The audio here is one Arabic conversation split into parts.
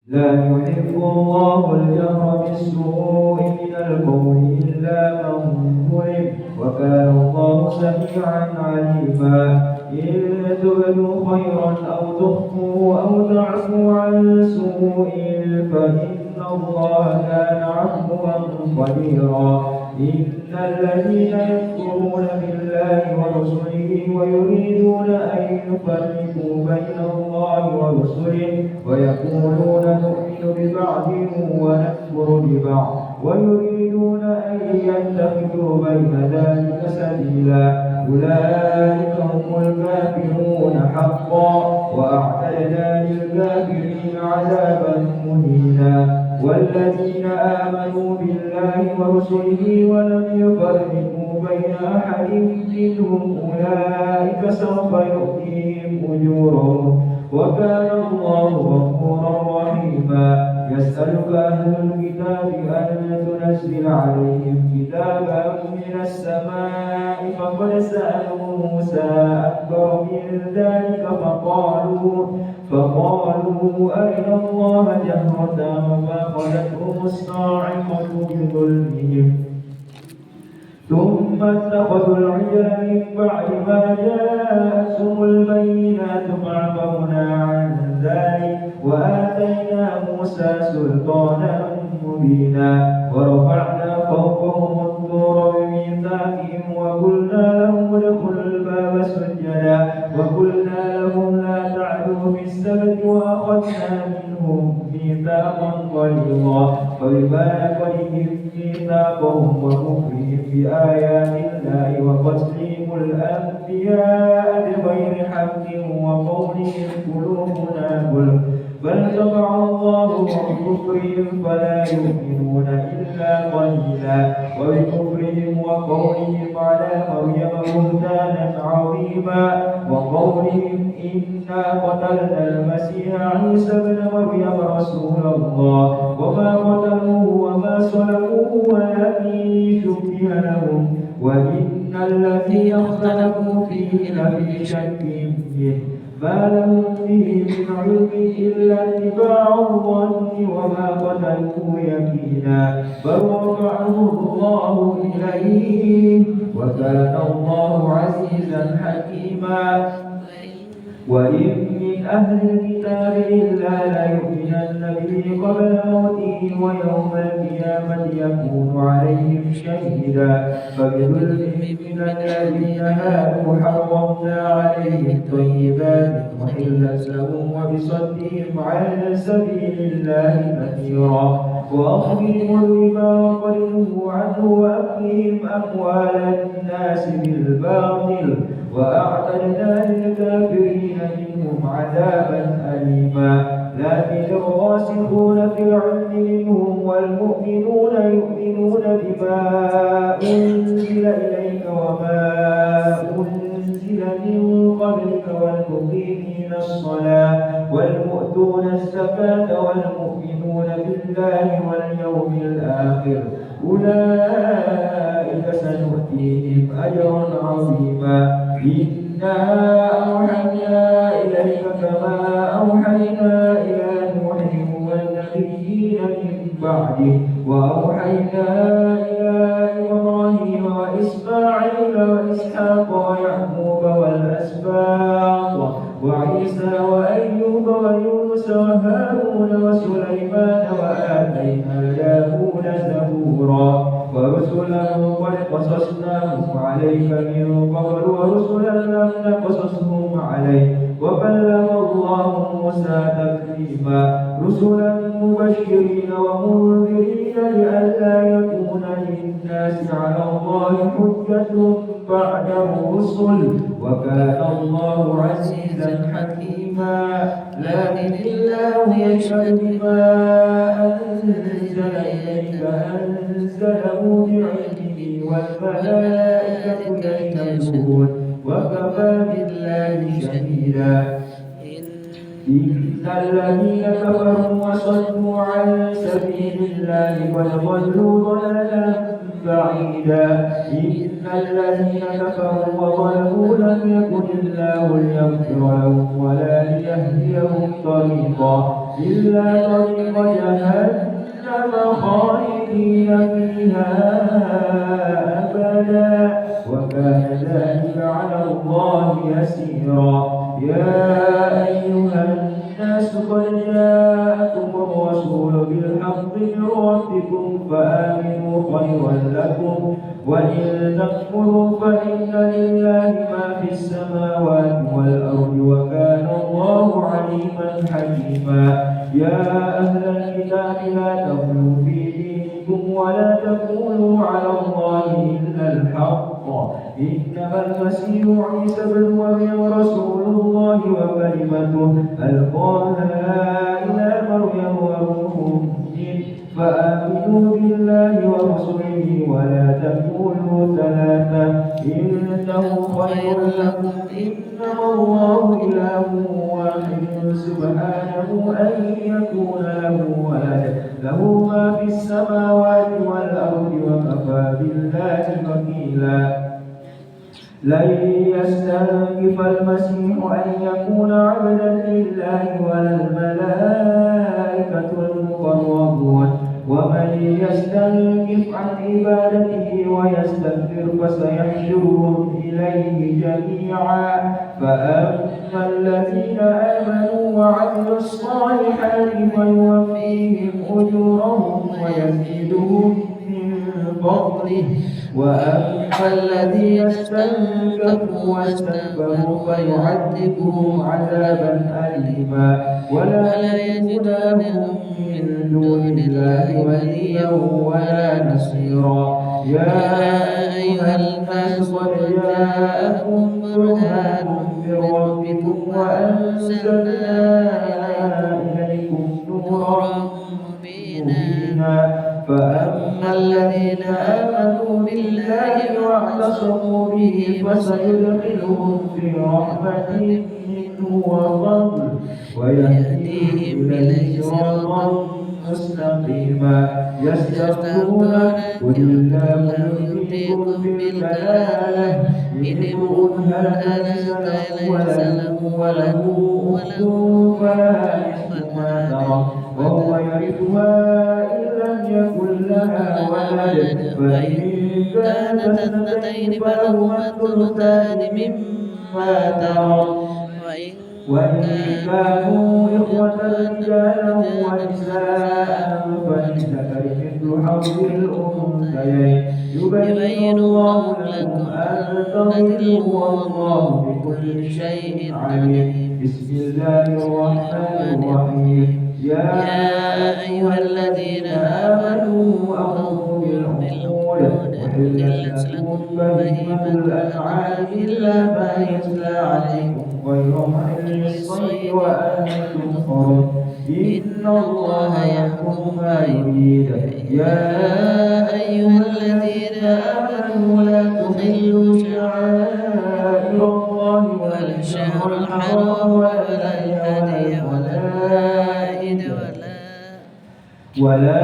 لا يحب الله الجهر بالسوء من القول إلا من ظلم وكان الله سميعا عليما. إن تبدوا خيرا أو تخفوا أو تعفوا عن سوء فإن الله كان عفوا قديرا. إن الذين يكفرون بالله ورسله ويريدون أن يفرقوا بين الله ورسله ويقولون نؤمن ببعض ونكفر ببعض ويريدون أن يتخذوا بين ذلك سبيلا أولئك هم الكافرون حقا وأعتدنا للكافرين عذابا مهينا. والذين آمنوا بالله ورسله ولم يفرقوا بين أحد منهم أولئك سوف يؤتيهم أجورهم وكان الله غفورا رحيما. يسألك أهل الكتاب أن تنزل عليهم كتابا من السماء فقد سألوا موسى أكبر من ذلك فقالوا أرنا الله جهرة فأخذتهم الصاعقة بظلمهم ثم اتخذوا العجل من بعد ما جاءتهم البينات فعفونا عن ذلك وآتينا موسى سلطانا مبينا. ورفعنا فوقهم الطور بميثاقهم وقلنا لهم ادخلوا الباب سجدا وقلنا لهم لا تعدوا في السبت وأخذنا منهم ميثاقا غليظا فبما نقضهم ميثاقهم وكفرهم بآيات الله وقتلهم الأنبياء بغير حق وقولهم قلوبنا غلف بل طبع الله بكفرهم فلا يؤمنون إلا قليلا. وبكفرهم وقولهم على مريم بهتانا عظيما وقولهم إنا قتلنا المسيح عيسى ابن مريم رسول الله وما قتلوه وما صلبوه ولكن شبه لهم وإن الذي اختلفوا فيه لفي شك منه ما لهم به من علم إلا اتباع الظن وما قتلوه يقينا بل رفعه الله إليه وكان الله عزيزا حكيما. وإن من أهل الكتاب إلا ليؤمنن به قبل موته ويوم القيامة يكون عليهم شهيدا. فبظلم من الذين هادوا حرمنا عليهم طيبات أحلت لهم وبصدهم عن سبيل الله كثيرا وأخذهم الربا وقد نهوا عنه وأكلهم أموال الناس بالباطل وأعتدنا للكافرين منهم عذابا أليما. لكن الراسخون في العلم منهم والمؤمنون يؤمنون بما أنزل إليك وما أنزل من قبلك والمقيمين الصلاة والمؤتون الزكاة والمؤمنون بالله واليوم الآخر أولئك سنؤتيهم أجرا عظيما. إنا أوحينا إليك كما أوحينا إلى نوح والنبيين من بعده وأوحينا إلى إبراهيم وإسماعيل وإسحاق ويعقوب والأسباط وعيسى وأيوب ويونس وهارون وسليمان وآتينا داود زبورا ورسلا قد قصصناهم عليك من قبل ورسلا لم نقصصهم عليك وكلم الله موسى تكليما. رسلا مبشرين ومنذرين لئلا يكون للناس على الله حجة بعد الرسل وكان الله عزيزا حكيما. لكن الله يشهد بما أنزل إليك أنزله بعلمه والملائكة يشهدون وكفى بالله شهيدا. إن الذين كفروا وصدوا عن سبيل الله قد ضلوا ضلالا بعيدا. إن الذين كفروا وظلموا لم يكن الله ليغفر لهم ولا ليهديهم طريقا إلا طريق جهنم خالدين فيها أبدا وكان ذلك على الله يسيرا. يا أيها الناس قد جاءكم الرسول بالحق من ربكم فآمنوا خيرا لكم وإن تكفروا فإن لله ما في السماوات والأرض وكان الله عليما حكيما. يا أهل الكتاب لا تغلوا في دينكم ولا تقولوا على الله إلا الحق إنما المسيح عيسى بن مريم رسول الله وكلمته ألقاها إلى مريم وروح منه فآمنوا بالله ورسله ولا تقولوا ثلاثة إنه خير لكم إنما الله إله واحد سبحانه أن يكون له ولد له ما في السماوات والأرض وكفى بالله وكيلا. لن يستنكف المسيح أن يكون عبدا لله ولا الملائكة المقربون ومن يستنكف عن عبادته ويستكبر فسيحشرهم إليه جميعا. فأما الذين آمنوا وعملوا الصالحات فيوفيهم أجورهم ويزيدهم من فضله وأما الذين استنكفوا واستكبروا فيعذبهم عذابا أليما ولا يجدون من دون الله وليا ولا نصيرا. يا أيها الناس قد جاءكم برهان من ربكم وأنزلنا إليكم نورا مبينا. فأما الذين آمنوا بالله واعتصموا به فسيدخلهم في رحمة منه وفضل ويهديهم إليه صراطا مستقيما. يستفتونك قل الله يفتيكم بالكلالة إن امرؤ هلك ليس له ولد فلا نصف ما ترك وهو يرثها إن لم يكن لها ولد فإن كانت اثنتين فلهما الثلثان مما ترك وإن كانوا إخوة رجالا ونساء فللذكر مثل حظ الأنثيين يبين الله لكم أن تضلوا والله بكل شيء عليم. بسم الله الرحمن الرحيم. يا أيها الذين آمنوا أوفوا بالعقود أحلت لكم بهيمة الأنعام إلا ما يتلى عليكم غير محل الصيد وأنتم حرم إن الله يحكم ما يريد. يا أيها الذين آمنوا لا تحلوا شعائر الله ولا الشهر الحرام ولا الهدي ولا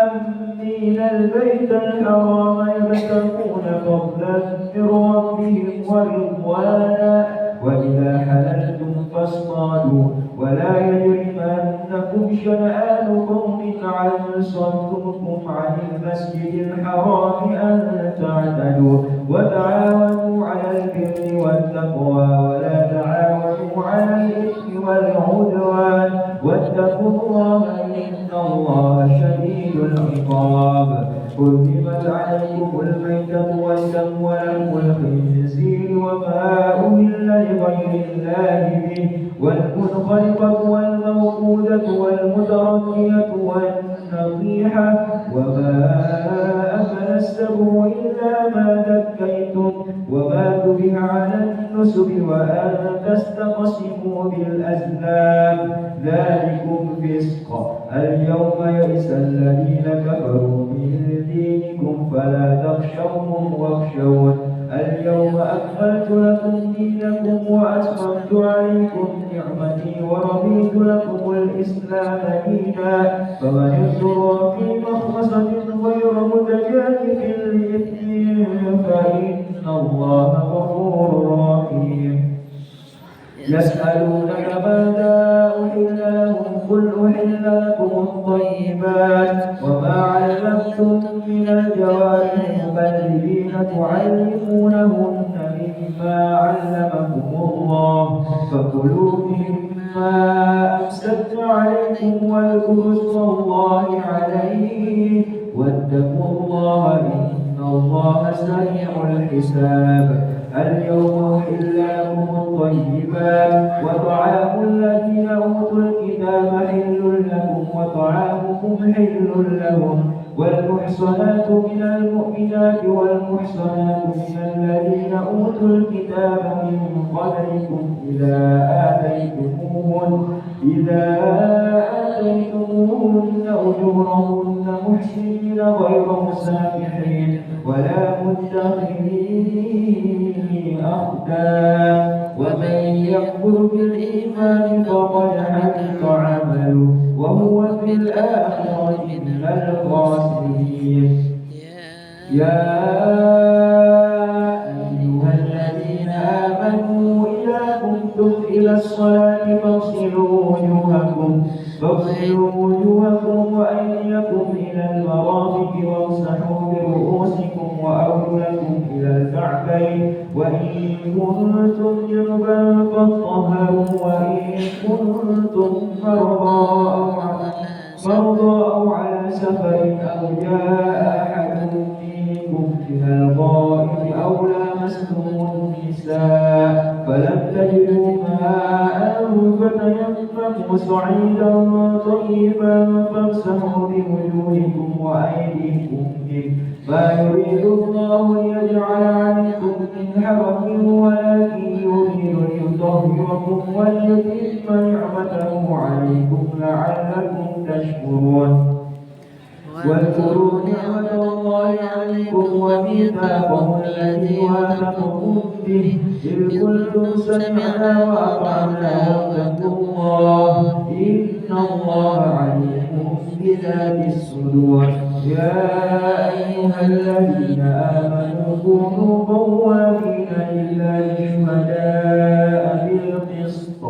آمين البيت الحرام يبتغون فضلا من ربهم ورضوانا وإذا حللتم فاصطادوا ولا يجرمنكم شنآن قوم عن صدوكم عن المسجد الحرام أن تعتدوا وتعاونوا على البر والتقوى ولا تعاونوا على الإثم والعدوان واتقوا الله إن الله شديد العقاب. حرمت عليكم الميتة والدم ولحم الخنزير وما أهل لغير الله به والمنخنقة والموقوذة والمتردية والنطيحة وما أكل السبع إلا ما ذكيتم وما ذبح على النسب وأن تستقسموا بالأزلام ذلكم فسق. اليوم يئس الذين كفروا من دينكم فلا تخشوهم واخشون اليوم أكملت لكم دينكم وأتممت عليكم نعمتي ورضيت لكم الإسلام دينا فمن اضطر في مخمصة غير متجانف لإثم فإن الله غفور رحيم. يسألونك ماذا أحل لهم قل أحل لكم الطيبات وما علمتم من الجوارح مكلبين تعلمونهن مما علمكم الله فكلوا مما أمسكن عليكم واذكروا اسم الله عليه واتقوا الله إن الله سريع الحساب. اليوم أحل لكم الطيبات وطعام الذين أوتوا الكتاب حل لكم وطعامكم حل لهم والمحصنات من المؤمنات والمحصنات من الذين أوتوا الكتاب من قبلكم إذا آتيتموهن أجورهن محسنين غير مسافحين ولا متخذي أخدان ومن يكفر بالإيمان فقد حبط عمله وهو في الآخرة من الخاسرين. يا أيها الذين آمنوا إذا قمتم إلى الصلاة فاغسلوا وجوهكم وأيديكم إلى المرافق وامسحوا برؤوسكم وأرجلكم إلى الكعبين وإن كنتم جنبا فاطهروا وإن كنتم مرضى أو على سفر أو جاء أحد منكم من الغائط أو لامستم النساء فلم تجدوا ماء فتيمموا صعيدا طيبا فامسحوا بوجوهكم وأيديكم منه ما يريد الله ليجعل عليكم من حرج ولكن يريد ليطهركم وليتم نعمته عليكم لعلكم تشكرون. واذكروا نعمة الله عليكم وميثاقه الذي واثقكم به إذ قلتم سمعنا وأطعنا واتقوا الله إن الله عليم بذات الصدور. يا أيها الذين آمنوا كونوا قوامين لله شهداء بالقسط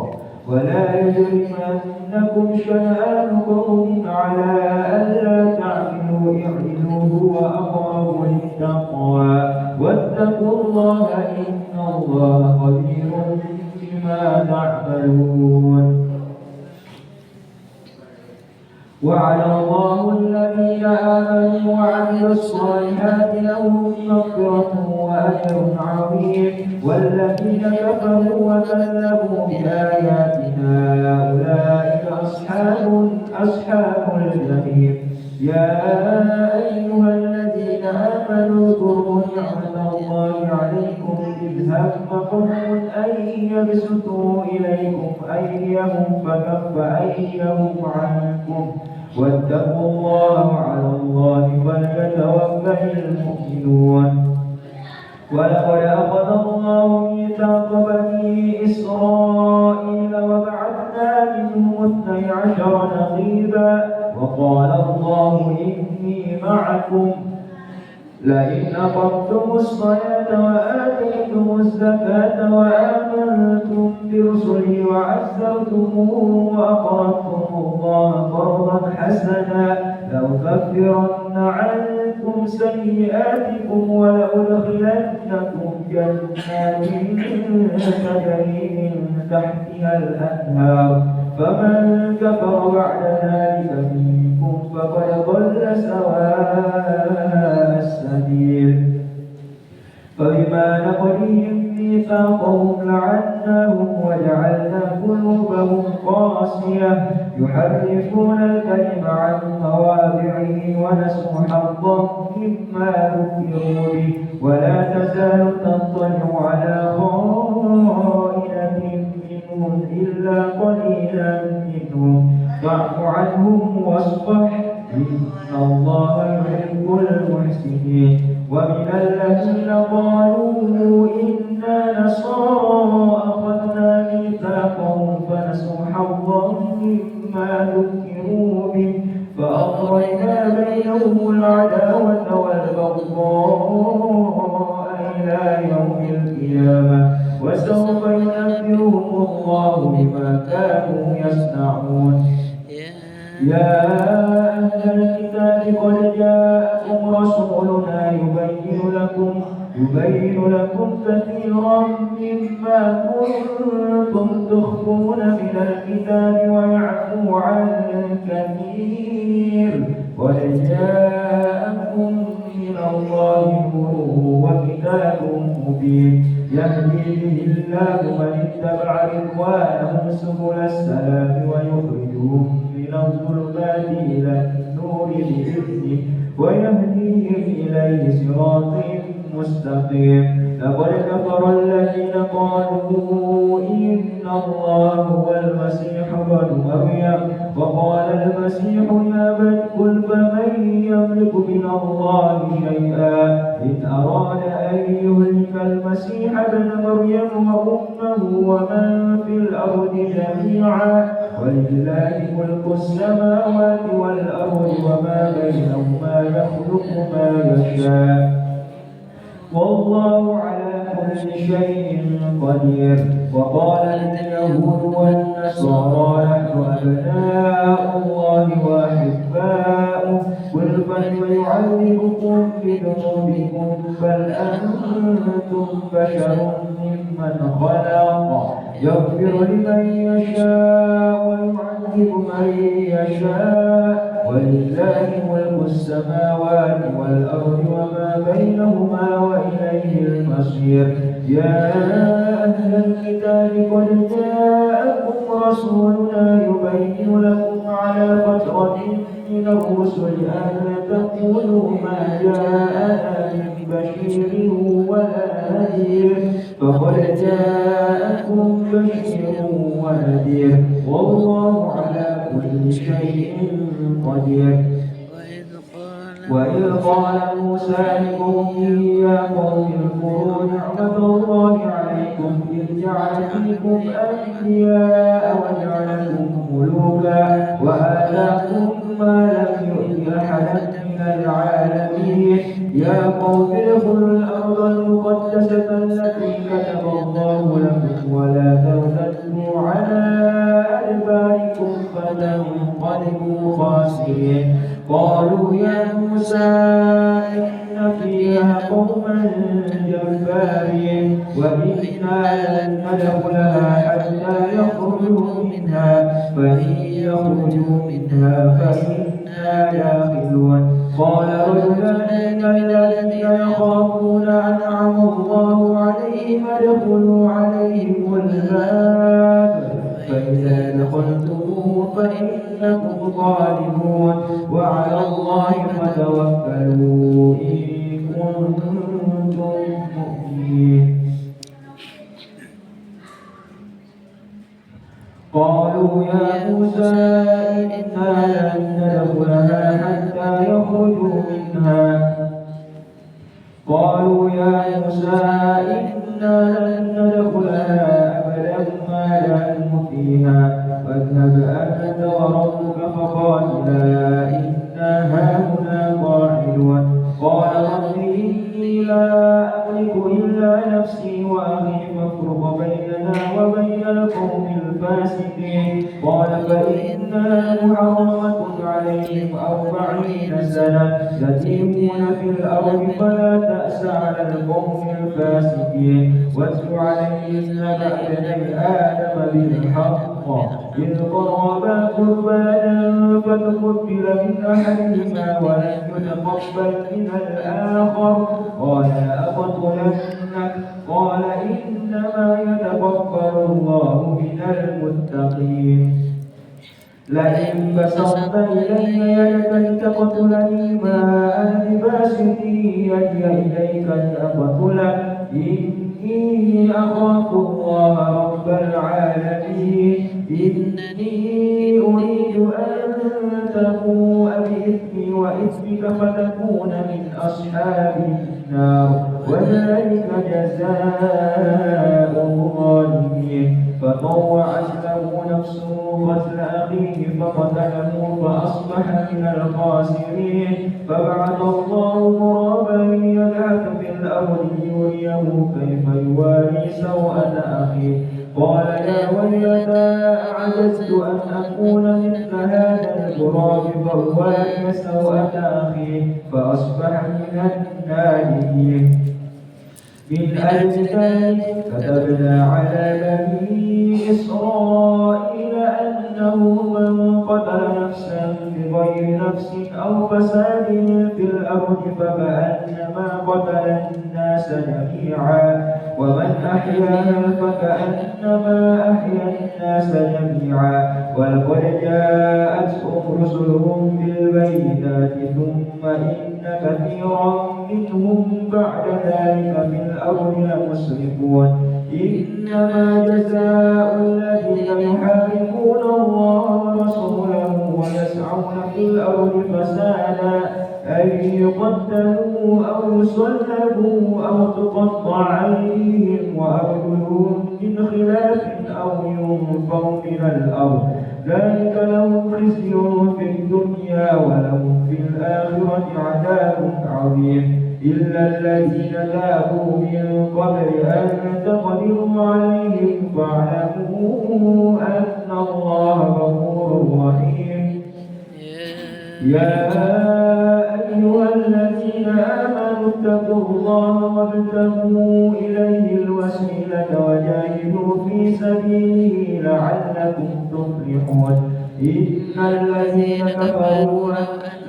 ولا يجرمنكم شنآن قوم على ألا تعدلوا اعدلوا هو أقرب للتقوى واتقوا الله إن الله خبير بما تعملون. وعلى الله الذين آمنوا وعملوا الصالحات لهم مغفرة وأجر عظيم والذين كفروا وكذبوا بآياتنا أولئك أصحاب الجحيم. يا أيها الذين آمنوا اذكروا نعمة الله عليكم إذ هم قوم أن يبسطوا إليكم أيديهم فكف أيديهم عنكم واتقوا الله وعلى الله فليتوكل المؤمنون. ولقد أخذ الله ميثاق بني إسرائيل وبعثنا منهم 12 نقيبا وقال الله إني معكم لئن أقمتم الصلاة وآتيتم الزكاة وآمنتم برسلي وعزرتموه وأقرضتم الله قرضا حسنا لأكفرن عنكم سيئاتكم ولأدخلنكم جنات تجري من تحتها الأنهار فمن كفر بعد ذلك منكم فقد ضل سواء السبيل. فبما نقضهم ميثاقهم لعناهم وجعلنا قلوبهم قاسية يحرفون الكلم عن مواضعه ونسوا حظا مما ذكروا به ولا تزال تطلع على خائنة منهم إلا قليلا منهم فاعف عنهم واصفح إن الله يحب المحسنين. ومن الذين قالوا إنا نصارى أخذنا ميثاقهم فنسوا حظا مما ذكروا به فأغرينا بينهم العداوة والبغضاء إلى يوم القيامة وسوف ينبئهم الله بما كانوا يصنعون. يا أهل الكتاب قد جاءكم رسولنا يبين لكم كثيرا مما كنتم تخفون من الكتاب ويعفو عن كثير قد جاءكم من الله نور وكتاب مبين يهدي به الله من اتبع رضوانه سبل السلام ويخرجهم من الظلمات إلى النور بإذنه ويهديهم إليه صراط مستقيم. لقد كفر الذين قالوا إن الله هو المسيح ابن مريم وقال المسيح يا بني قل فمن يملك من الله شيئا إن أراد أن يهلك المسيح ابن مريم وأمه ومن في الأرض جميعا ولله ملك السماوات والأرض وما بينهما يخلق ما يشاء والله على كل شيء قدير. وقال اليهود والنصارى نحن أبناء الله وأحباؤه قل فلم يعذبكم بذنوبكم بل أنتم بشر ممن خلق يغفر لمن يشاء ويعذب من يشاء ولله ملك السماوات والأرض وما بينهما وإليه المصير. يا أهل الكتاب قد جاءكم رسولنا يبين لكم على فترة من الرسل أن تقولوا ما جاءنا من بشير ولا نذير فقد جاءكم بشير ونذير والله على كل شيء قدير. وإذ قال موسى لقومه يا قوم اذكروا نعمة الله عليكم إذ جعل فيكم أنبياء وجعلكم ملوكا وآتاكم ما لم يؤت أحدا من العالمين. يا قوم ادخلوا الأرض المقدسة التي كتب الله لكم ولا ترتدوا على أدباركم فتنقلبوا خاسرين. قالوا يا موسى إن فيها قوما جبارين وإنا لن ندخلها حتى يخرجوا منها فإن يخرجوا منها فإنا داخلون. قال رجلان من الذين يخافون أنعم الله عليهم ادخلوا عليهم الباب فإذا دخلتموه فإنكم غالبون وعلى الله فتوكلوا إن كنتم مؤمنين. قالوا يا موسى إنا لن ندخلها حتى يخرجوا منها أبدا ما داموا فيها فاذهب أنت وربك فقاتلا إنا هاهنا قاعدون. قال رب إني لا أملك إلا نفسي وأخي فافرق بيننا وبين القوم الفاسقين. قال فإنها محرمة عليهم 40 سنة يتيمون في الأرض فلا تأس على القوم الفاسقين. واتل عليهم نبأ ابني آدم بالحق إذ قربا قربانا فتقبل من أحدهما ولم يتقبل من الآخر قال لأقتلنك قال إنما يتقبل الله من المتقين. لئن بسطت إلي يدك لتقتلني ما أنا بباسط يدي إليك لأقتلك إني أخاف الله رب العالمين. إنني أريد أن تبوء بإثمي وإثمك فتكون من أصحاب وذلك جزاء الظالمين. فطوعت له نفسه قتل أخيه فقتله فأصبح من الخاسرين. فبعث الله غرابا يبحث في الأرض ليريه كيف يواري سوءة أخيه قال يا ويلتى أعجزت أن أكون مثل هذا الغراب فأواري سوءة أخيه فأصبح من النادمين. من أجل ذلك كتبنا على بني إسرائيل أنه من قتل نفسا بغير نفس أو فساد في الأرض فكأنما قتل الناس جميعا ومن أحياها فكأنما أحيا الناس جميعا. ولقد جاءتهم رسلهم بالبينات ثم إن كثيرا منهم بعد ذلك في الأرض لمسرفون. إنما جزاء الذين يحاربون الله ورسوله ويسعون في الأرض فسادا أن يقتلوا أو يصلبوا أو تقطع أيديهم وأرجلهم من خلاف أو ينفوا من الأرض ذلك لهم خزي في الدنيا ولهم في الآخرة عذاب عظيم. إلا الذين تابوا من قبل أن تقدروا عليهم فاعلموا أن الله غفور رحيم. يا أيها الذين آمنوا اتقوا الله وابتغوا إليه الوسيلة وجاهدوا في سبيله لعلكم تفلحون. إن الذين كفروا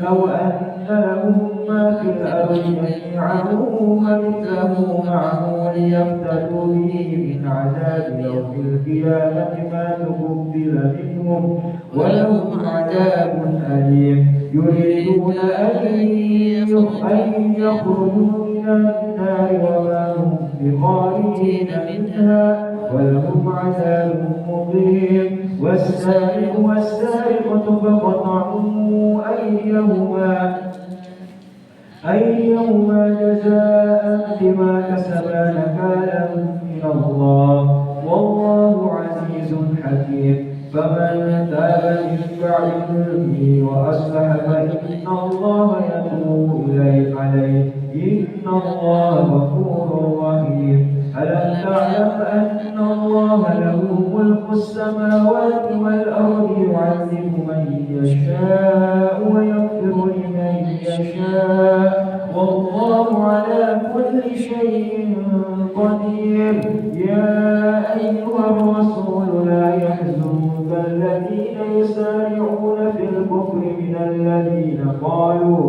لو أن لهم ما في الأرض جميعا ومثله معه ليفتدوا به من عذاب يوم القيامة ما تقبل منهم ولهم عذاب أليم. يريدون أن يخرجوا من النار وما هم بخارجين منها ولهم عذاب مقيم. والسارق والسارقة فاقطعوا أيهما جزاء بما كسبا نكالا من الله والله عزيز حكيم. فمن تاب من بعد ظلمه وأصلح فإن الله يتوب عليه إن الله غفور رحيم. ألم تعلم أن الله له ملك السماوات والأرض يعذب من يشاء ويغفر لمن يشاء والله على كل شيء قدير. يا أيها الرسول لا يحزنك الذين يسارعون في الكفر من الذين قالوا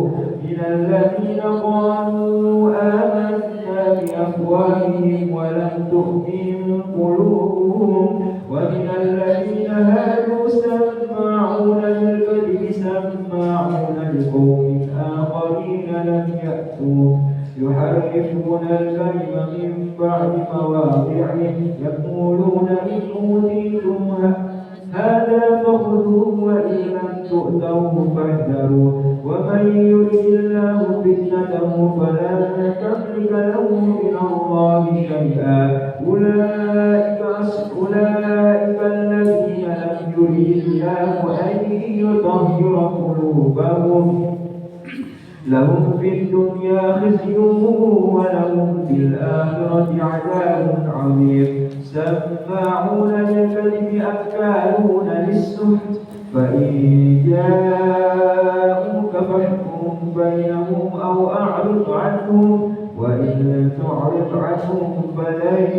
آمنا بأفواههم ولم تؤمن قلوبهم ومن الذين هادوا سماعون للكذب سماعون لقوم آخرين لم يأتوا يحرفون الكلم من بعد مواضعه يقولون إن أوتيتم هذا فخذوه وإن لم تؤتوه فاحذروا ومن يرد الله فتنته فلن تملك له من الله شيئا. أولئك الذين لم يرد الله أن يطهر قلوبهم لهم في الدنيا خزي ولهم في الآخرة عذاب عظيم. سماعون للكذب أكالون للسحت فإن جاءوك فاحكم بينهم أو أعرض عنهم وإن تعرض عنهم فلن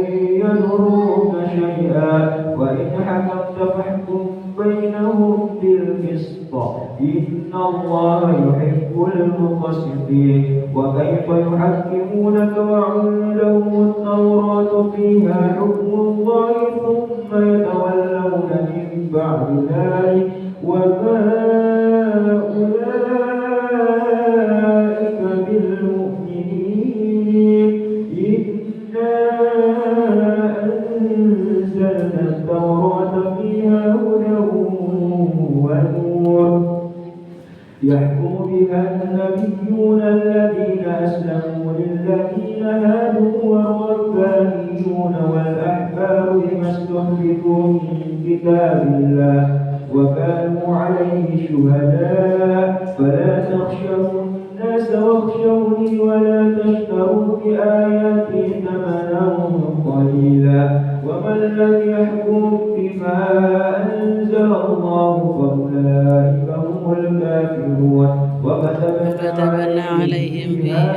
يضروك شيئا وإن حكمت فاحكم بينهم بالقسط إن الله يحب المقسطين. وكيف يحكمونك وعندهم التوراة فيها حكم الله ثم يتولون من بعد ذلك وما أولئك بالمؤمنين. إنا أنزلنا التوراة فيها هدى ونور يحكم بها النبيون الذين أسلموا للذين هادوا والربانيون والأحبار بما استحدثوا من كتاب الله وكانوا عليه شهداء فلا تخشوا الناس واخشوني ولا تشتروا بآياتي ثمنا قليلا ومن لم يحكم بما أنزل الله فأولئك هم الكافرون وكتبنا عليهم فيها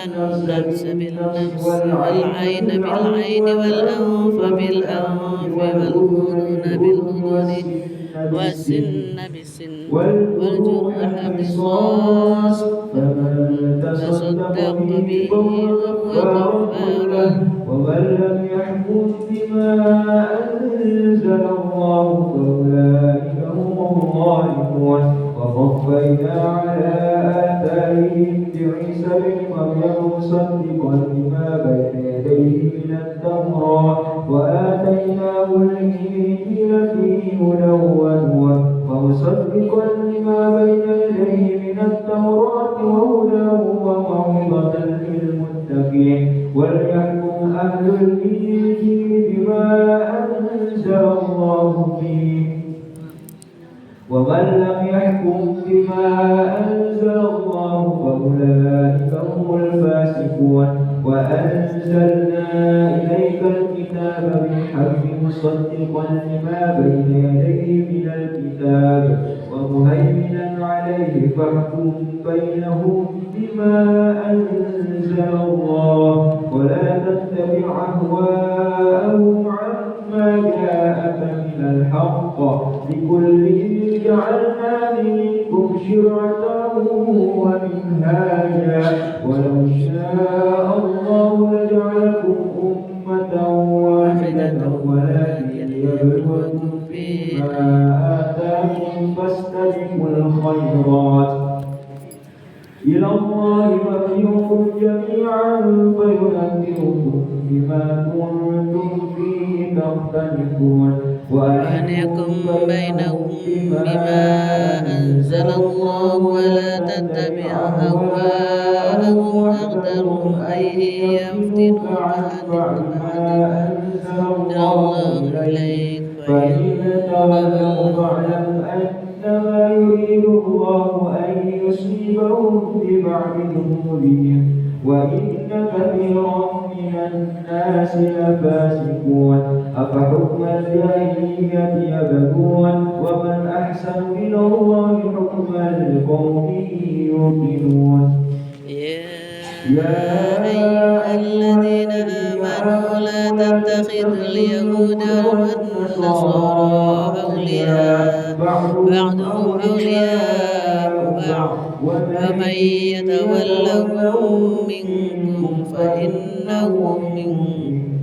أن النفس بالنفس والعين بالعين والأنف بالأنف والأذن بالأذن والسن بالسن والجروح قصاص فمن تصدق به فهو كفارة ومن لم يحكم بما أنزل الله فأولئك هم الظالمون وقفينا على آثارهم بعيسى بن مريم مصدقا لما بين يديه من التوراة وآتيناه الإنجيل فيه هدى ونور ومصدقا لما بين يديه من التوراة وهدى وموعظة للمتقين وليحكم أهل الإنجيل بما أنزل الله فيه ومن لم يحكم بما أنزل الله فأولئك هم الفاسقون وأنزلنا إليك الكتاب بالحق مصدقا لما بين يديه من الكتاب ومهيمنا عليه فاحكم بينهم بما أنزل الله ولا تتبع أهواءهم عما جاءك من الحق لكل جعلنا منكم شرعة ومنهاجا ولو شاء الله لجعلكم أمة واحدة ولكن ليبلوكم فيما آتاكم فاستبقوا الخيرات إلى الله مرجعكم جميعا فينبئكم بما كنتم فيه تختلفون وأن يكن بينهم بما أنزل الله ولا تتبع أهواءهم أقدرهم أن يفتنوك عن أنزل الله إليك فإن تولوا فاعلم أنما يريد الله أن يصيبهم ببعض ذنوبهم وإن كثيرا من الناس لفاسقون أفحكم الجاهلية يبغون ومن أحسن من الله حكما لقوم يوقنون يا أيها الذين آمنوا لا تتخذوا اليهود والنصارى أولياء بعضهم أولياء بعض ومن يتولهم منكم فإنه منهم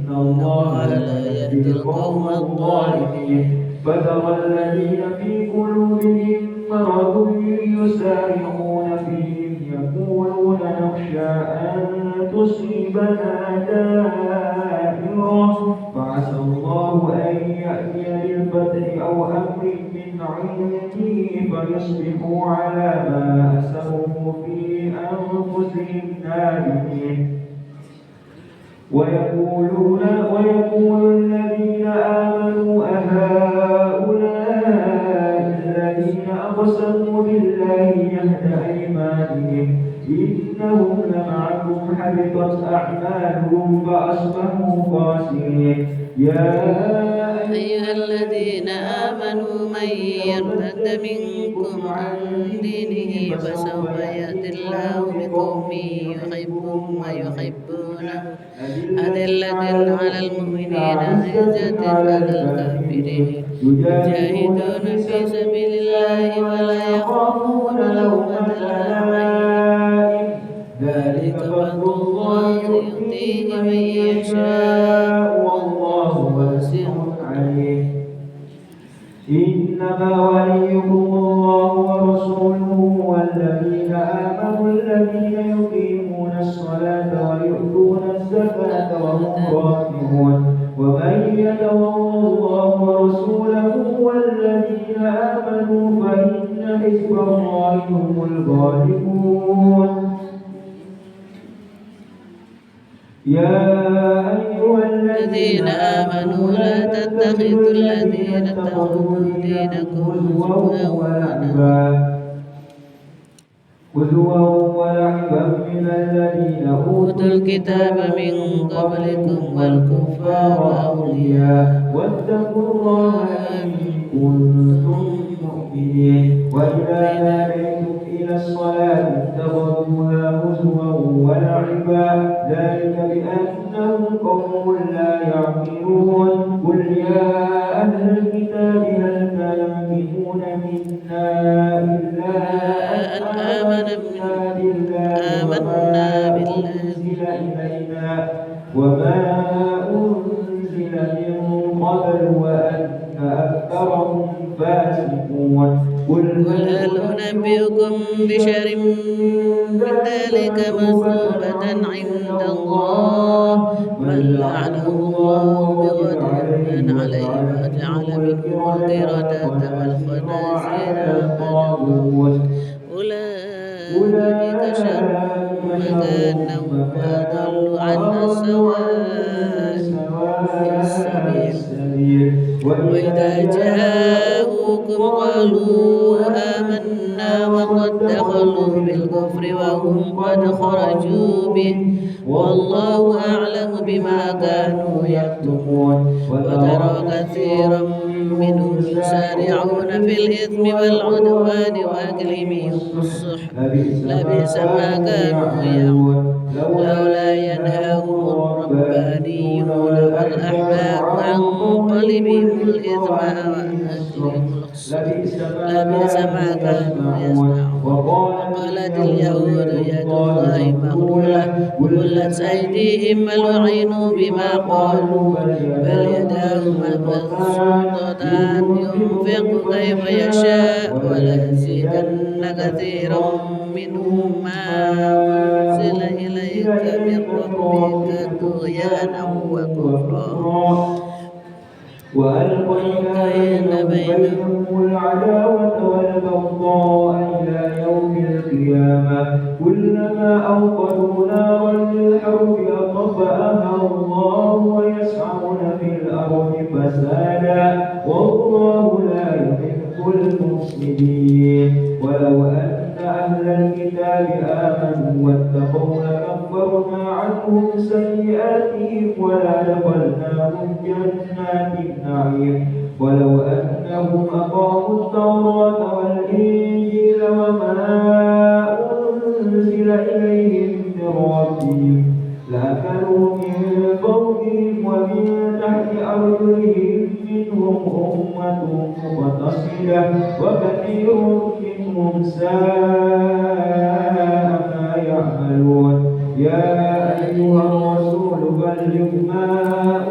إن الله لا يهدي القوم الظالمين فترى الذين في قلوبهم مرض يسارعون فيهم يقولون نخشى أن تصيبنا دائرة فعسى الله أن يأتي بالفتح أو أمر من عنده فيصبحوا على ما أسروا في أنفسهم نادمين ويقول الذين آمنوا أهؤلاء الذين أقسموا بالله جهد أيمانهم إنهم لمعكم حبطت أعمالهم فأصبحوا خاسرين يا أيها الذين آمنوا من يرتد منكم عن دينه فسوف يأتي الله بقوم يحبهم ويحبونه أذلة على المؤمنين عزة على الكافرين يجاهدون في سبيل الله ولا يخافون لومة لائم ذلك فضل الله يؤتيه من يشاء والله واسع عليم إنما وليكم الله ورسوله والذين آمنوا الذين يقيمون الصلاة ويؤتون الزكاة وهم راكعون ومن يتول الله ورسوله والذين آمنوا فإن حزب الله هم الغالبون. يا أيها الذين آمنوا لا تتخذوا الذين اتخذوا دينكم هزوا ولعبا من الذين أوتوا الكتاب من قبلكم والكفار أولياء واتقوا الله إن كنتم مؤمنين. وإذا ناديتم إلى الصلاة اتخذوها هزوا ولعبا ذلك بأنهم قوم لا يعقلون. قل يا أهل الكتاب هل تنكثون منا إلا أن آمنا بالله وما أنزل من قبل وأن أكثرهم فاسقون. قل هل أنبئكم بشر من ذلك مثوبة عند الله من لعنه الله بغضب عليه وجعل منهم القردة والخنازير والطاغوت أولئك شر مكانا وأضل عن سواء السبيل. وإذا جاءوكم قالوا آمنا وقد دخلوا بالكفر وهم قد خرجوا به والله أعلم بما كانوا يكتمون. وترى كثيرا منهم يسارعون في الإثم والعدوان وأكلهم السحت لبئس ما كانوا يعملون. لولا ينهاهم الربانيون والأحبار عن قولهم الإثم وأكلهم السحت لبئس ما كانوا يصنعون. وقالت اليهود يد الله مغلولة غلت أيديهم ولعنوا بما قالوا بل يداه مبسوطتان ينفق كيف يشاء وليزيدن كثيرا منهم ما أنزل إليك من ربك طغيانا وكفرا وألقينا بينهم العداوة والبغضاء إلى يوم القيامة كلما أوقدوا نارا للحرب أطفأها الله ويسعون في الأرض فسادا والله لا يحب المفسدين. ولو أن أهل الكتاب آمنوا واتقوا لكفرنا عنهم سيئاتهم ولأدخلناهم جنات النعيم. ولو أنهم أقاموا التوراة والإنجيل وما أنزل إليهم من ربهم لأكلوا من فوقهم ومن تحت أرجلهم منهم أمة مقتصدة وكثير منهم ساء ما يعملون. يا أيها الرسول بلغ ما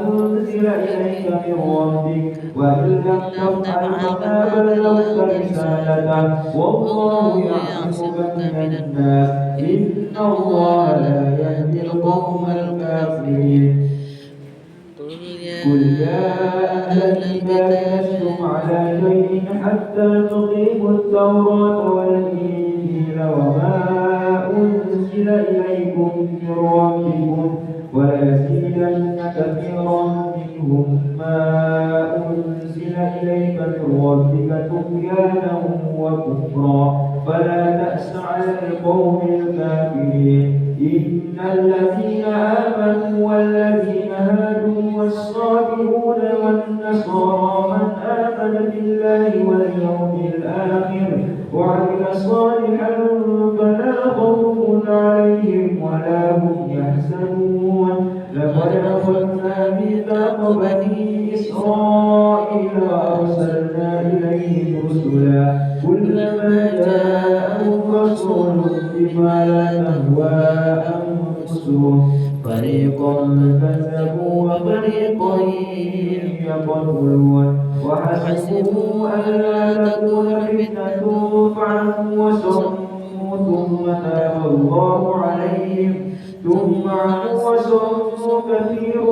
أنزل إليك من ربك وإن لم تفعل فما بلغت رسالته والله يعصمك من الناس إن الله لا يهدي القوم الكافرين. قل يا أهل الكتاب لستم على شيء حتى تقيموا التوراة والإنجيل وما أنزل إليكم من ربكم وليزيدن كثيرا منهم ما أنزل إليك من ربك طغيانا وكفرا فلا تأس على القوم الكافرين. إن الذين آمنوا والذين هادوا والصابئون والنصارى من آمن بالله واليوم الآخر وعمل صالحا فلا خوف عليهم ولا هم يحزنون. لقد أخذنا ميثاق بني إسرائيل وأرسلنا إليهم رسلا كلما جاءهم رسول بما لا تهوى أنفسهم فريقا كذبوا وفريقا يقتلون. وحسبوا ألا تكون فتنة فعموا وصموا ثم تاب الله عليهم ثم عموا وصموا كثير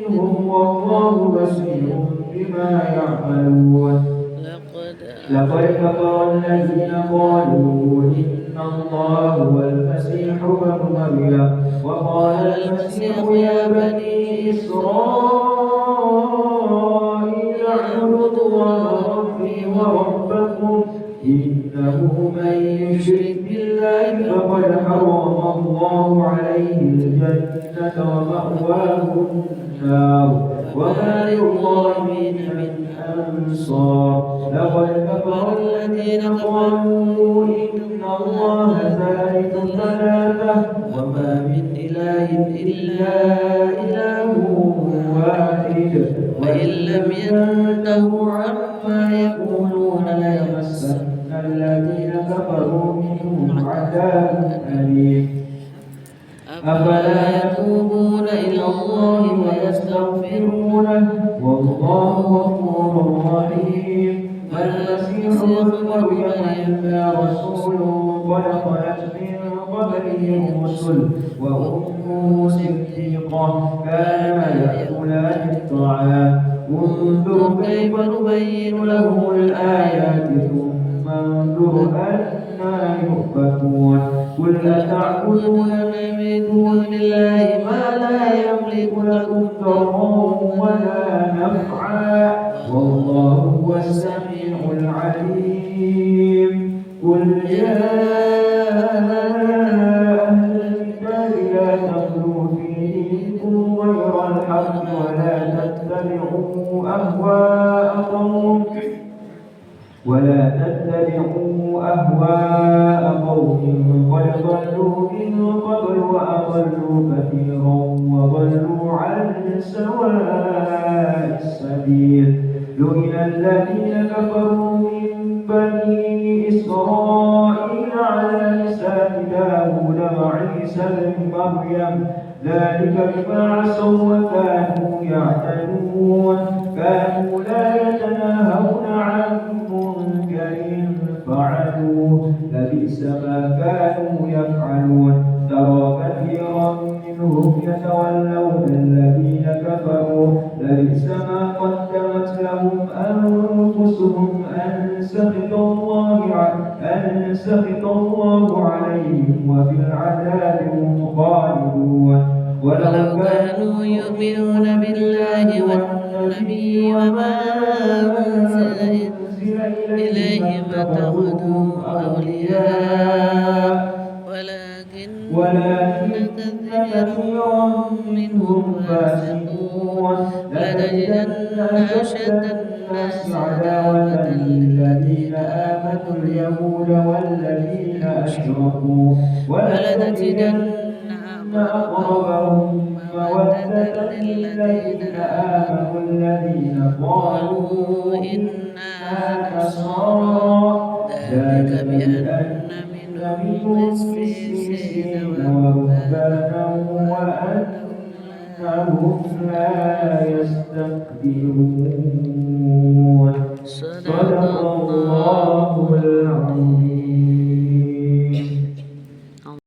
منهم والله بصير بما يعملون. لقد لقد كفر الذين قالوا إن الله هو المسيح ابن مريم وقال المسيح يا بني إسرائيل اعبدوا الله ربي وربكم إنه من يشرك بالله فقد حرم الله عليه الجنة ومأواه النار وما للظالمين من أنصار لقد كفر الذين قالوا إن الله ثالث ثلاثة وما من إله إلا إله واحد وإن لم ينتهوا عما يقولون ليمسن الذين كفروا منهم عذاب أليم أفلا يتوبون إلى الله ويستغفرونه والله غفور رحيم ما المسيح ابن مريم رسول قد خلت من قبله الرسل وأمه صديقة كانا يأكلان الطعام انظر كيف نبين لهم الآيات ثم انظر أنا يؤفكون قل أتعبدون من دون الله ما لا يملك لكم ضرا ولا نفعا والله هو السميع العليم قل يا أهل الكتاب لا تغلوا في دينكم غير الحق ولا تتبعوا أهواء قوم قد ضلوا من قبل وأضلوا كثيرا وضلوا عن سواء السبيل لئن الذين كفروا من بني إسرائيل على لسان داود وعيسى بن مريم ذلك بما عصوا وكانوا يعتدون كانوا لا يتناهون عن منكر فعلوه لبئس ما كانوا يفعلون ترى كثيرا منهم يتولون الذين كفروا لبئس ما قدمت لهم أنفسهم أن سخط الله عليهم وفي العذاب هم خالدون ولو كانوا يؤمنون بالله والنبي وما أنزل إليهم اتخذوا أولياء ولكن كثيرا منهم فاسقون لتجدن أشد الناس عداوة للذين آمنوا اليهود والذين أشركوا ولتجدن أقربهم مودة للذين آمنوا الذين قالوا إنا نصارى ذلك بأن منهم قسيسين ورهبانا وأنهم لا يستكبرون صدق الله